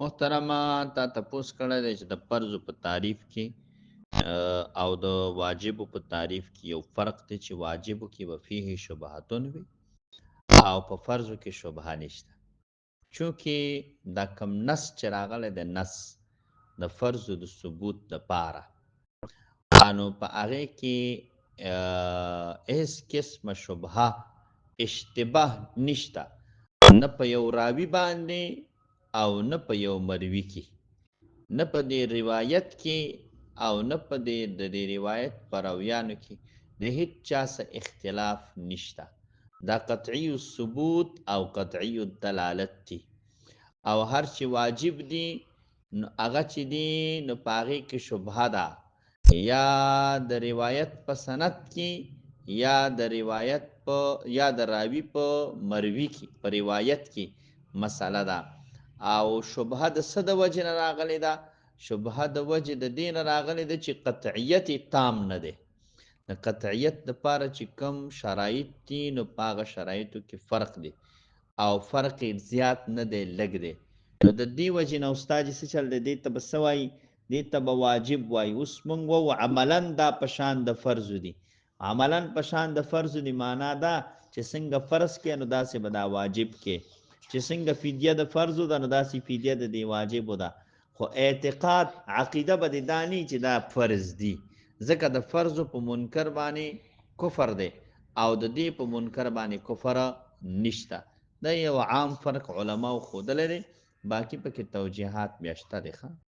محترمه تا تپوس کړی دی چې د فرض په تعریف کې او د واجبو په تعریف کې یو فرق دی چې واجبو کې به فيه شبهتون وي او په فرضو کې شبهه نشته. چونکې دا کم نص چې راغلی د نص د فرضو د ثبوت دپاره نو په هغې کې هیڅ قسمه شبهه اشتباه نشته، نه په یو راوي باندې او نه په یو مروي کې، نه په دې روایت کې او نه په د دې روایت په راویانو کې د هیڅ چا څه اختلاف نشته. دا قطعي الثبوت او قطعي الدلالت دي او هر چې واجب دي نو هغه چې دي نو په هغې کې شبهه ده یا د روایت په سند کې یا د روایت په یا د راوي په مروي کې په روایت کې مسله ده. او شبهه د څه د وجې نه راغلې ده؟ شبهه د وجې د دې نه راغلې ده چې قطعیت یې تام نه دی. د قطعیت دپاره چې کم شرایط دي نو په هغه شرایطو کې فرق دی او فرق یې زیات نه دی، لږ دی. نو د دې وجې نه استاد څه چل دی، دې ته به څه وایي؟ دې ته به واجب وایي. اوس موږ ووایو عملا دا په شان د فرضو دي، عملا په شان د فرضو دي معنا دا چې څنګه فرض کې نو داسې به دا واجب کې، چې څنګه فدیه د فرضو ده نو داسې فدیه د دې واجبو ده. خو اعتقاد عقیده به دې دا نه چې دا فرض دي، ځکه د فرضو په منکر باندې کفر دی او د دې په منکر باندې کفر نشته. دا یو عام فرق علماو ښودلی دی، باقي پکې توجیحات بیا شته دی.